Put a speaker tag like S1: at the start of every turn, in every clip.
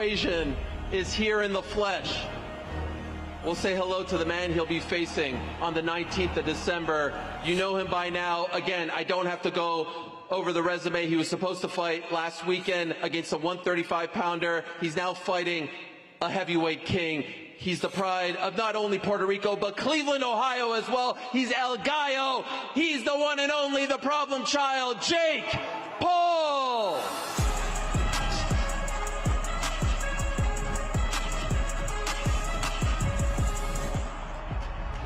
S1: Equation is here in the flesh. We'll say hello to the man he'll be facing on the 19th of December. You know him by now. Again, I don't have to go over the resume. He was supposed to fight last weekend against a 135-pounder. He's now fighting a heavyweight king. He's the pride of not only Puerto Rico, but Cleveland, Ohio as well. He's El Gallo. He's the one and only, the problem child, Jake Paul.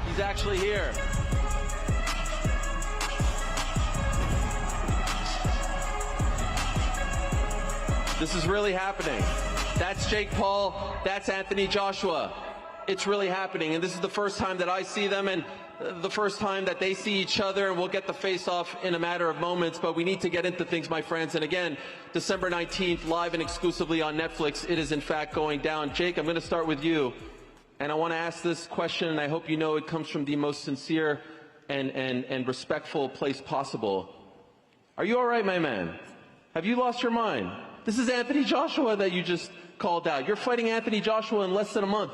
S1: He's actually here. This is really happening. That's Jake Paul. That's Anthony Joshua. It's really happening. And this is the first time that I see them and the first time that they see each other. And we'll get the face-off in a matter of moments. But we need to get into things, my friends. And again, December 19th, live and exclusively on Netflix. It is, in fact, going down. Jake, I'm going to start with you. And I want to ask this question, and I hope you know it comes from the most sincere and respectful place possible. Are you all right, my man? Have you lost your mind? This is Anthony Joshua that you just called out. You're fighting Anthony Joshua in less than a month.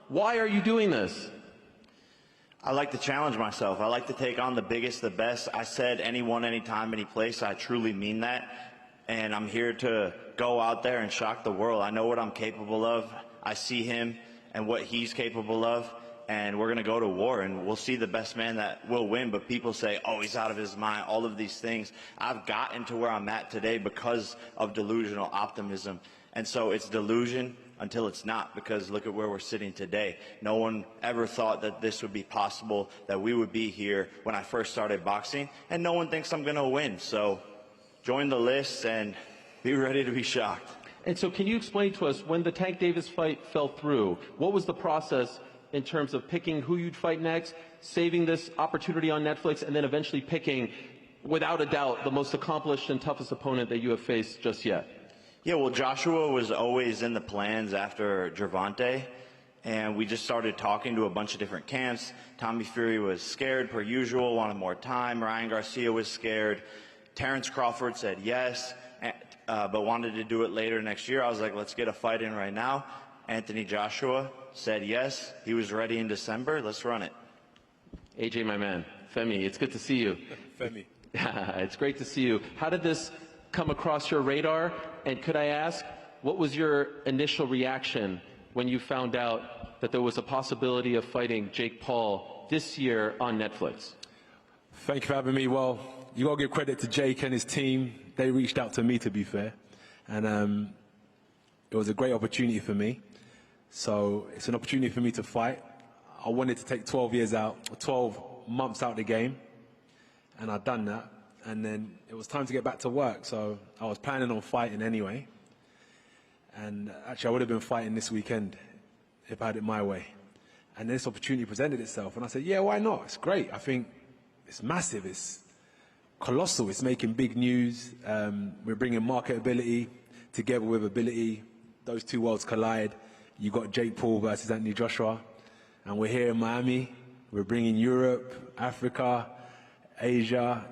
S1: Why are you doing this?
S2: I like to challenge myself. I like to take on the biggest, the best. I said anyone, anytime, any place. I truly mean that. And I'm here to go out there and shock the world. I know what I'm capable of. I see him and what he's capable of, and we're going to go to war, and we'll see the best man that will win. But people say, oh, he's out of his mind, all of these things. I've gotten to where I'm at today because of delusional optimism. And so it's delusion until it's not, because look at where we're sitting today. No one ever thought that this would be possible, that we would be here when I first started boxing, and no one thinks I'm going to win. So join the list and be ready to be shocked.
S1: And so can you explain to us, when the Tank Davis fight fell through, what was the process in terms of picking who you'd fight next, saving this opportunity on Netflix, and then eventually picking, without a doubt, the most accomplished and toughest opponent that you have faced just yet?
S2: Yeah, well, Joshua was always in the plans after Gervonta, and we just started talking to a bunch of different camps. Tommy Fury was scared, per usual, wanted more time. Ryan Garcia was scared. Terrence Crawford said yes, but wanted to do it later next year. I was like, let's get a fight in right now. Anthony Joshua said yes. He was ready in December. Let's run it.
S1: AJ, my man. Femi, it's good to see you.
S3: Femi.
S1: It's great to see you. How did this come across your radar? And could I ask, what was your initial reaction when you found out that there was a possibility of fighting Jake Paul this year on Netflix?
S3: Thank you for having me. Well, you got to give credit to Jake and his team. They reached out to me, to be fair. And it was a great opportunity for me. So it's an opportunity for me to fight. I wanted to take 12 months out of the game. And I'd done that. And then it was time to get back to work. So I was planning on fighting anyway. And actually, I would have been fighting this weekend if I had it my way. And this opportunity presented itself. And I said, yeah, why not? It's great. I think it's massive. It's colossal. It's making big news. We're bringing marketability together with ability. Those two worlds collide. You got Jake Paul versus Anthony Joshua. And we're here in Miami. We're bringing Europe, Africa, Asia,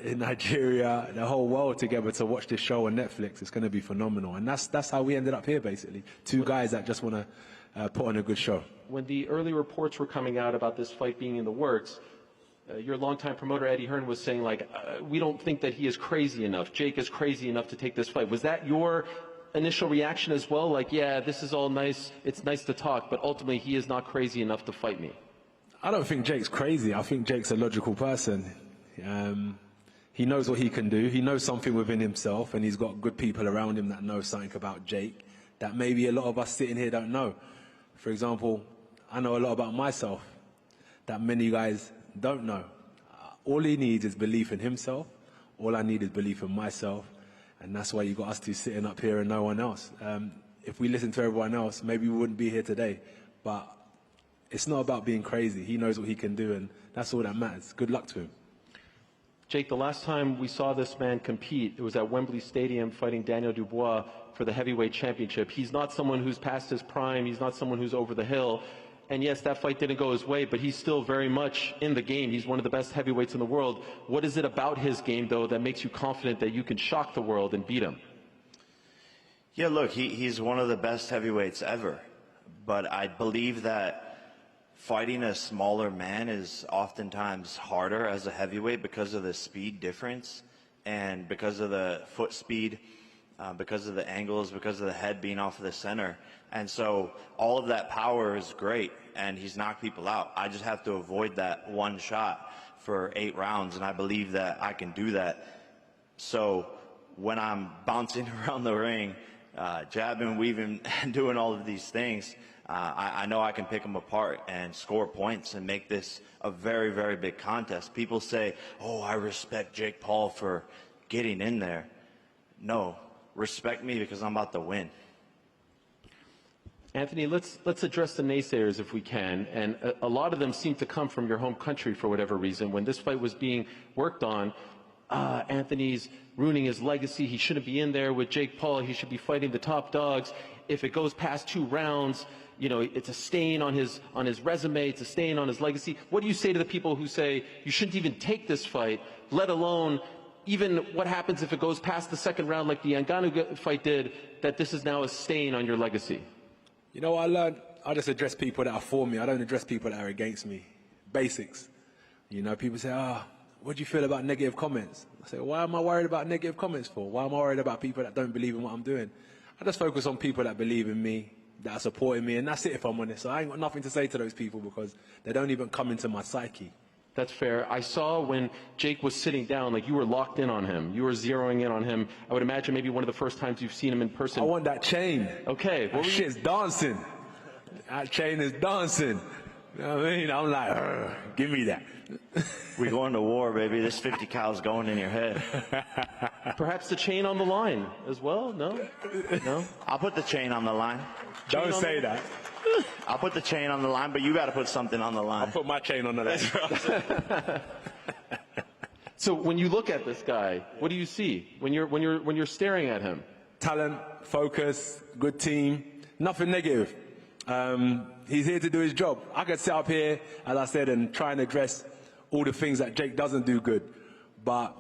S3: Nigeria, the whole world together to watch this show on Netflix. It's going to be phenomenal. And that's how we ended up here, basically. Two guys that just want to put on a good show.
S1: When the early reports were coming out about this fight being in the works, your longtime promoter, Eddie Hearn, was saying, like, we don't think that he is crazy enough. Jake is crazy enough to take this fight. Was that your initial reaction as well? Like, yeah, this is all nice. It's nice to talk, but ultimately he is not crazy enough to fight me.
S3: I don't think Jake's crazy. I think Jake's a logical person. He knows what he can do. He knows something within himself, and he's got good people around him that know something about Jake that maybe a lot of us sitting here don't know. For example, I know a lot about myself that many guys don't know. All he needs is belief in himself. All I need is belief in myself. And that's why you got us two sitting up here and no one else. If we listened to everyone else, maybe we wouldn't be here today. But it's not about being crazy. He knows what he can do, and that's all that matters. Good luck to him.
S1: Jake, the last time we saw this man compete, it was at Wembley Stadium fighting Daniel Dubois for the heavyweight championship. He's not someone who's past his prime. He's not someone who's over the hill. And yes, that fight didn't go his way, but he's still very much in the game. He's one of the best heavyweights in the world. What is it about his game, though, that makes you confident that you can shock the world and beat him?
S2: Yeah, look, he's one of the best heavyweights ever. But I believe that fighting a smaller man is oftentimes harder as a heavyweight because of the speed difference and because of the foot speed, because of the angles, because of the head being off of the center. And so all of that power is great, and he's knocked people out. I just have to avoid that one shot for 8 rounds, and I believe that I can do that. So when I'm bouncing around the ring, jabbing, weaving, and doing all of these things, I know I can pick them apart and score points and make this a very, very big contest. People say, oh, I respect Jake Paul for getting in there. No, respect me because I'm about to win.
S1: Anthony, let's address the naysayers if we can. And a lot of them seem to come from your home country for whatever reason. When this fight was being worked on, Anthony's ruining his legacy. He shouldn't be in there with Jake Paul. He should be fighting the top dogs. If it goes past 2 rounds, you know, it's a stain on his resume. It's a stain on his legacy. What do you say to the people who say you shouldn't even take this fight, let alone even what happens if it goes past the 2nd round like the Ngannou fight did, that this is now a stain on your legacy?
S3: You know, I learned, I just address people that are for me. I don't address people that are against me. Basics. You know, people say, what do you feel about negative comments? I say, why am I worried about negative comments for? Why am I worried about people that don't believe in what I'm doing? I just focus on people that believe in me, that are supporting me, and that's it if I'm honest. So I ain't got nothing to say to those people because they don't even come into my psyche.
S1: That's fair. I saw when Jake was sitting down, like you were locked in on him. You were zeroing in on him. I would imagine maybe one of the first times you've seen him in person.
S3: I want that chain.
S1: Okay.
S3: That shit's dancing. That chain is dancing. You know what I mean? I'm like, give me that.
S2: We going to war, baby. This 50 cal's going in your head.
S1: Perhaps the chain on the line as well? No? No?
S2: I'll put the chain on the line.
S3: Don't say that.
S2: I'll put the chain on the line, but you got to put something on the line.
S3: I'll put my chain on the line.
S1: So when you look at this guy, what do you see when you're staring at him?
S3: Talent, focus, good team, nothing negative. He's here to do his job. I could sit up here, as I said, and try and address all the things that Jake doesn't do good. But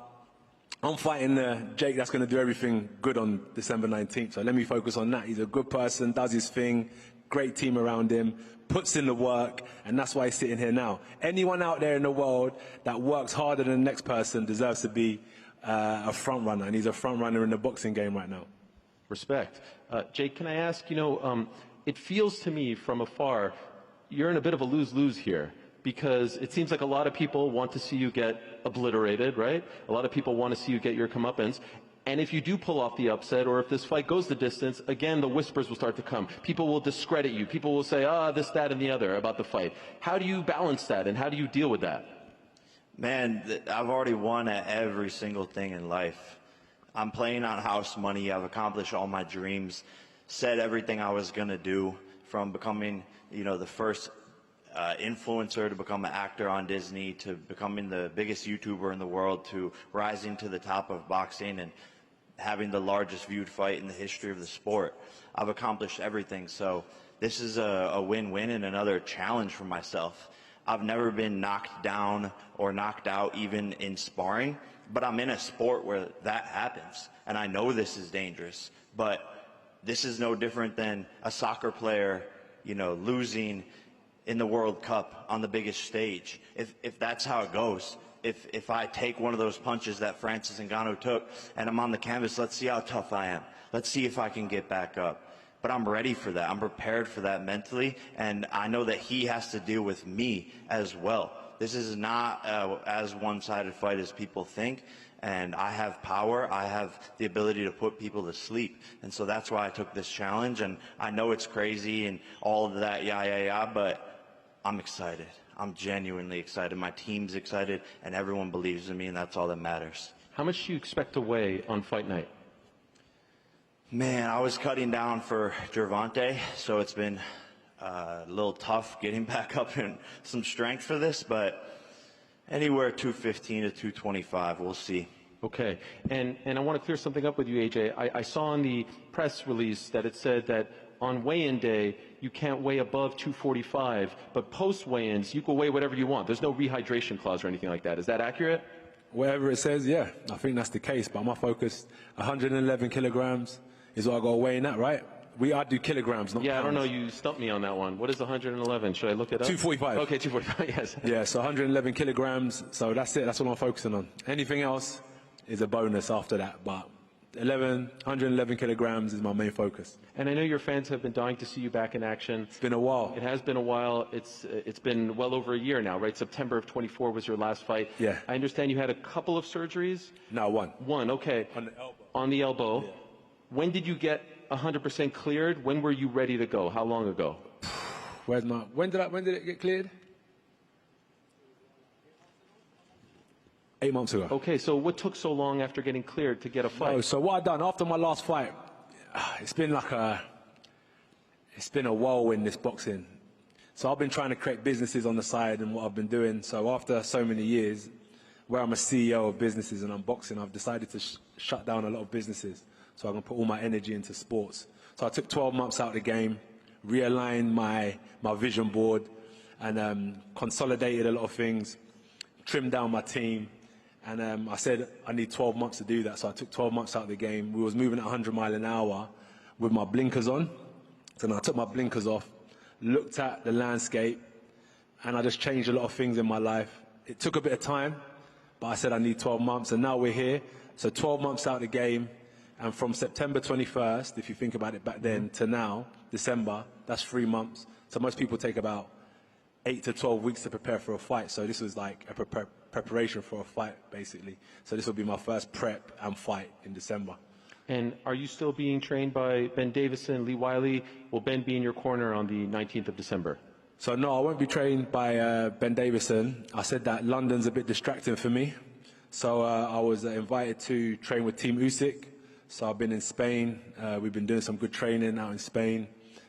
S3: I'm fighting Jake that's going to do everything good on December 19th. So let me focus on that. He's a good person, does his thing, great team around him, puts in the work, and that's why he's sitting here now. Anyone out there in the world that works harder than the next person deserves to be a front runner, and he's a front runner in the boxing game right now.
S1: Respect. Jake, can I ask, it feels to me from afar, you're in a bit of a lose-lose here, because it seems like a lot of people want to see you get obliterated, right? A lot of people want to see you get your comeuppance. And if you do pull off the upset, or if this fight goes the distance, again, the whispers will start to come. People will discredit you. People will say, this, that, and the other about the fight. How do you balance that, and how do you deal with that?
S2: Man, I've already won at every single thing in life. I'm playing on house money. I've accomplished all my dreams, said everything I was going to do, from becoming, the first influencer to become an actor on Disney, to becoming the biggest YouTuber in the world, to rising to the top of boxing and having the largest viewed fight in the history of the sport. I've accomplished everything. So this is a win-win and another challenge for myself. I've never been knocked down or knocked out even in sparring, but I'm in a sport where that happens. And I know this is dangerous, but this is no different than a soccer player, losing in the World Cup on the biggest stage. If that's how it goes, if I take one of those punches that Francis Ngannou took and I'm on the canvas, let's see how tough I am. Let's see if I can get back up. But I'm ready for that. I'm prepared for that mentally, and I know that he has to deal with me as well. This is not as one-sided fight as people think, and I have power. I have the ability to put people to sleep, and so that's why I took this challenge. And I know it's crazy and all of that, but I'm excited. I'm genuinely excited. My team's excited, and everyone believes in me, and that's all that matters.
S1: How much do you expect to weigh on fight night?
S2: Man, I was cutting down for Gervonta, so it's been a little tough getting back up in some strength for this, but anywhere 215 to 225, we'll see.
S1: Okay, and I want to clear something up with you, AJ. I saw in the press release that it said that on weigh-in day, you can't weigh above 245, but post-weigh-ins, you can weigh whatever you want. There's no rehydration clause or anything like that. Is that accurate?
S3: Whatever it says, yeah, I think that's the case, but my focus, 111 kilograms, is what I got to weigh in that, right? I do kilograms, not
S1: Yeah, I don't know.
S3: pounds.
S1: You stumped me on that one. What is 111? Should I look it up?
S3: 245.
S1: Okay, 245, yes.
S3: Yeah, so 111 kilograms. So that's it. That's what I'm focusing on. Anything else is a bonus after that. But 111 kilograms is my main focus.
S1: And I know your fans have been dying to see you back in action.
S3: It's been a while.
S1: It has been a while. It's been well over a year now, right? September of 24 was your last fight.
S3: Yeah.
S1: I understand you had a couple of surgeries.
S3: No, one.
S1: One, okay.
S3: On the elbow.
S1: On the elbow.
S3: Yeah.
S1: When did you get 100% cleared? When were you ready to go? How long ago?
S3: When did it get cleared? 8 months ago.
S1: Okay, so what took so long after getting cleared to get a fight?
S3: Oh, so what I done after my last fight, it's been a whirlwind, this boxing. So I've been trying to create businesses on the side and what I've been doing. So after so many years, where I'm a CEO of businesses and I'm boxing, I've decided to shut down a lot of businesses so I can put all my energy into sports. So I took 12 months out of the game, realigned my vision board, and consolidated a lot of things, trimmed down my team. And I said I need 12 months to do that, so I took 12 months out of the game. We was moving at 100 miles an hour with my blinkers on. So then I took my blinkers off, looked at the landscape, and I just changed a lot of things in my life. It took a bit of time, but I said I need 12 months, and now we're here. So 12 months out of the game, and from September 21st, if you think about it back then, to now, December, that's 3 months. So most people take about 8 to 12 weeks to prepare for a fight. So this was like a preparation for a fight, basically. So this will be my first prep and fight in December.
S1: And are you still being trained by Ben Davison, Lee Wiley? Will Ben be in your corner on the 19th of December?
S3: So no, I won't be trained by Ben Davison. I said that London's a bit distracting for me. So I was invited to train with Team Usyk. So I've been in Spain. We've been doing some good training out in Spain.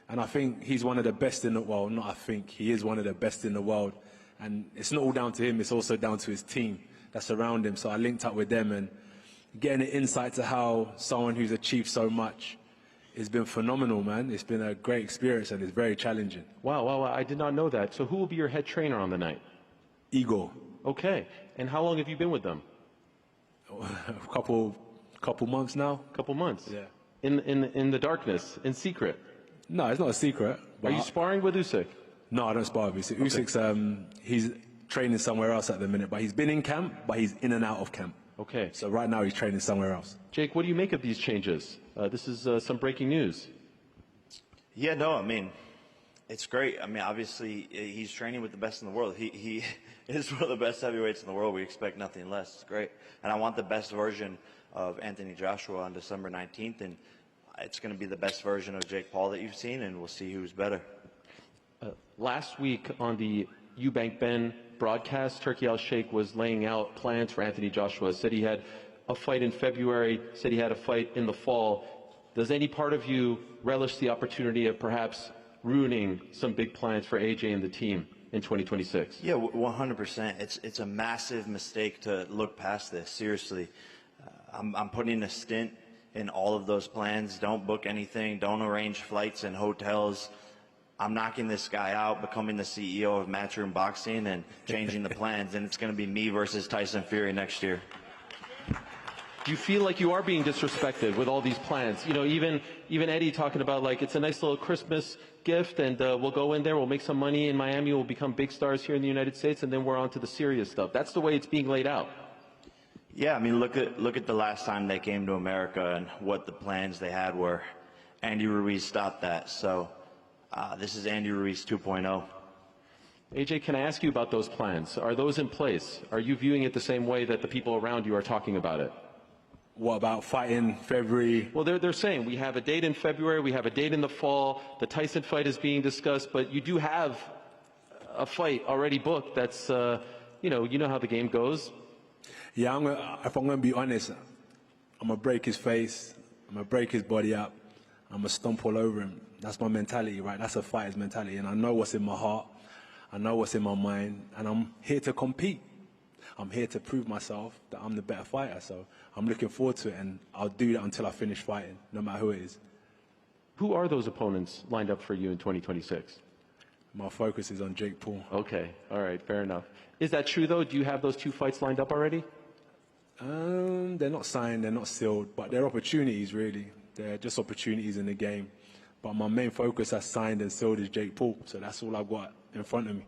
S3: And I think he's one of the best in the world. Not I think, he is one of the best in the world. And it's not all down to him, it's also down to his team that's around him. So I linked up with them, and getting an insight to how someone who's achieved so much has been phenomenal, man. It's been a great experience, and it's very challenging.
S1: Wow, I did not know that. So who will be your head trainer on the night?
S3: Igor.
S1: Okay. And how long have you been with them?
S3: A couple months now.
S1: Couple months?
S3: Yeah.
S1: In the darkness, in secret?
S3: No, it's not a secret.
S1: Are you sparring with Usyk?
S3: No, I don't spar with Usyk.
S1: Okay.
S3: Usyk's, he's training somewhere else at the minute, but he's been in camp, but he's in and out of camp.
S1: Okay.
S3: So right now he's training somewhere else.
S1: Jake, what do you make of these changes? This is some breaking news.
S2: Yeah, no, I mean, it's great. I mean, obviously, he's training with the best in the world. He is one of the best heavyweights in the world. We expect nothing less. It's great. And I want the best version of Anthony Joshua on December 19th, and it's going to be the best version of Jake Paul that you've seen, and we'll see who's better.
S1: Last week on the Eubank Ben broadcast, Turki Al-Sheikh was laying out plans for Anthony Joshua. Said he had a fight in February, said he had a fight in the fall. Does any part of you relish the opportunity of perhaps ruining some big plans for AJ and the team in 2026?
S2: Yeah, 100%. It's a massive mistake to look past this. Seriously, I'm putting a stint in all of those plans. Don't book anything. Don't arrange flights and hotels. I'm knocking this guy out, becoming the CEO of Matchroom Boxing, and changing the plans. And it's going to be me versus Tyson Fury next year.
S1: Do you feel like you are being disrespected with all these plans? You know, even Eddie talking about, like, it's a nice little Christmas gift, and we'll go in there, we'll make some money in Miami, we'll become big stars here in the United States, and then we're on to the serious stuff. That's the way it's being laid out.
S2: Yeah, I mean, look at the last time they came to America and what the plans they had were. Andy Ruiz stopped that. So this is Andy Ruiz 2.0.
S1: AJ, can I ask you about those plans? Are those in place? Are you viewing it the same way that the people around you are talking about it?
S3: What about fighting February?
S1: Well, they're saying we have a date in February, we have a date in the fall, the Tyson fight is being discussed, but you do have a fight already booked that's, you know how the game goes.
S3: Yeah, if I'm going to be honest, I'm going to break his face, I'm going to break his body up, I'm going to stomp all over him. That's my mentality, right? That's a fighter's mentality, and I know what's in my heart, I know what's in my mind, and I'm here to compete. I'm here to prove myself that I'm the better fighter, so I'm looking forward to it, and I'll do that until I finish fighting, no matter who it is.
S1: Who are those opponents lined up for you in 2026?
S3: My focus is on Jake Paul.
S1: Okay, all right, fair enough. Is that true, though? Do you have those 2 fights lined up already?
S3: They're not signed, they're not sealed, but they're opportunities, really. They're just opportunities in the game. But my main focus, as signed and sealed, is Jake Paul. So that's all I've got in front of me.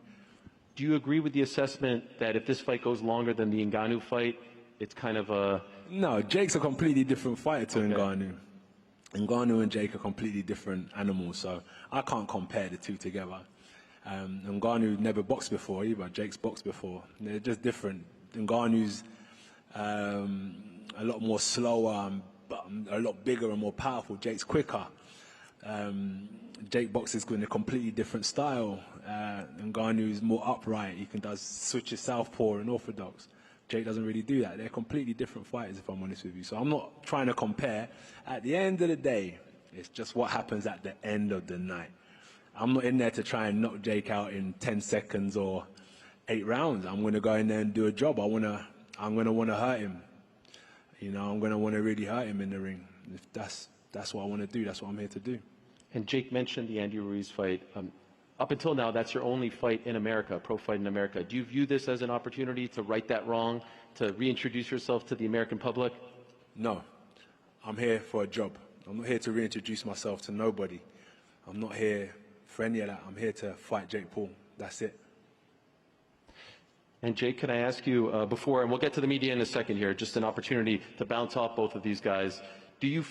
S1: Do you agree with the assessment that if this fight goes longer than the Ngannou fight, it's kind of a...
S3: No, Jake's a completely different fighter to Ngannou. Ngannou and Jake are completely different animals, so I can't compare the two together. Ngannou never boxed before either. Jake's boxed before. They're just different. Ngannou's a lot more slower, but a lot bigger and more powerful. Jake's quicker. Jake boxes in a completely different style. Ngannou's more upright. He can does switches southpaw and orthodox. Jake doesn't really do that. They're completely different fighters, if I'm honest with you. So I'm not trying to compare. At the end of the day, it's just what happens at the end of the night. I'm not in there to try and knock Jake out in 10 seconds or 8 rounds. I'm going to go in there and do a job. I'm going to want to hurt him. You know, I'm going to want to really hurt him in the ring. If that's what I want to do. That's what I'm here to do.
S1: And Jake mentioned the Andy Ruiz fight. Up until now, that's your only fight in America, pro fight in America. Do you view this as an opportunity to right that wrong, to reintroduce yourself to the American public?
S3: No. I'm here for a job. I'm not here to reintroduce myself to nobody. I'm not here for any of that. I'm here to fight Jake Paul. That's it.
S1: And Jake, can I ask you before, and we'll get to the media in a second here, just an opportunity to bounce off both of these guys. Do you,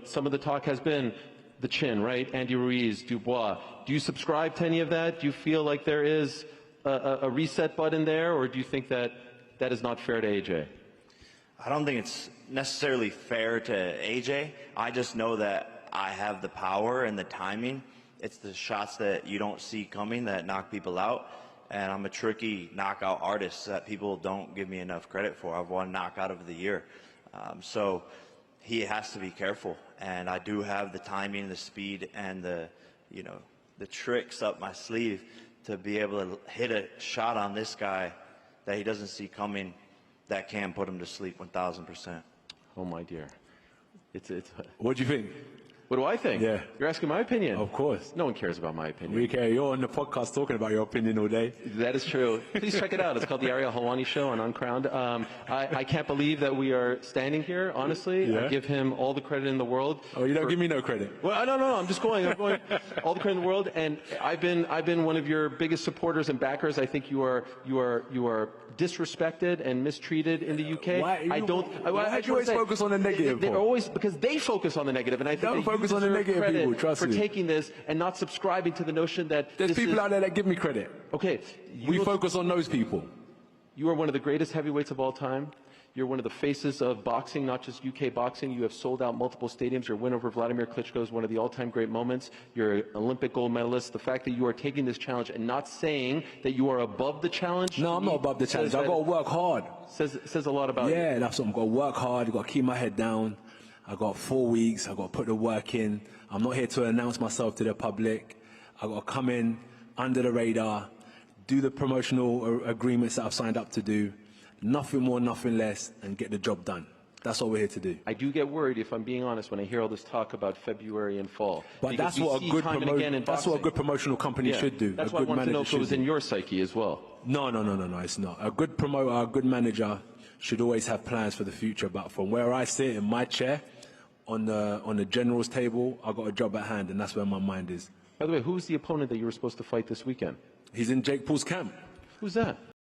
S1: some of the talk has been the chin, right? Andy Ruiz, Dubois. Do you subscribe to any of that? Do you feel like there is a reset button there, or do you think that that is not fair to AJ?
S2: I don't think it's necessarily fair to AJ. I just know that I have the power and the timing. It's the shots that you don't see coming that knock people out. And I'm a tricky knockout artist that people don't give me enough credit for. I've won knockout of the year. So he has to be careful. And I do have the timing, the speed, and the tricks up my sleeve to be able to hit a shot on this guy that he doesn't see coming that can put him to sleep 1,000%.
S1: Oh, my dear.
S3: What do you think?
S1: What do I think?
S3: Yeah.
S1: You're asking my opinion?
S3: Of course.
S1: No one cares about my opinion.
S3: We care. You're on the podcast talking about your opinion all day.
S1: That is true. Please check it out. It's called the Ariel Helwani Show on Uncrowned. I can't believe that we are standing here, honestly.
S3: Yeah.
S1: I give him all the credit in the world.
S3: Oh, you don't give me no credit?
S1: Well, no. I'm going all the credit in the world. And I've been one of your biggest supporters and backers. I think you are disrespected and mistreated in the UK.
S3: Why do you always focus on the negative?
S1: They're always, because they focus on the negative, and I think
S3: don't focus on the negative, people. Trust
S1: me.
S3: me.
S1: For taking this and not subscribing to the notion that
S3: there's people out there that give me credit.
S1: Okay,
S3: we focus on those people.
S1: You are one of the greatest heavyweights of all time. You're one of the faces of boxing, not just UK boxing. You have sold out multiple stadiums. Your win over Vladimir Klitschko is one of the all-time great moments. You're an Olympic gold medalist. The fact that you are taking this challenge and not saying that you are above the challenge.
S3: No, I'm not above the challenge. I've got to work hard.
S1: Says a lot about you.
S3: Yeah, that's what I've got to work hard. I've got to keep my head down. I've got 4 weeks. I've got to put the work in. I'm not here to announce myself to the public. I've got to come in under the radar, do the promotional agreements that I've signed up to do. Nothing more, nothing less, and get the job done. That's what we're here to do.
S1: I do get worried, if I'm being honest, when I hear all this talk about February and fall.
S3: But that's what a good promotional company should do.
S1: That's why I want to know if it was in your psyche as well.
S3: No, it's not. A good promoter, a good manager should always have plans for the future. But from where I sit in my chair, on the general's table, I've got a job at hand, and that's where my mind is.
S1: By the way, who's the opponent that you were supposed to fight this weekend?
S3: He's in Jake Paul's camp.
S1: Who's that?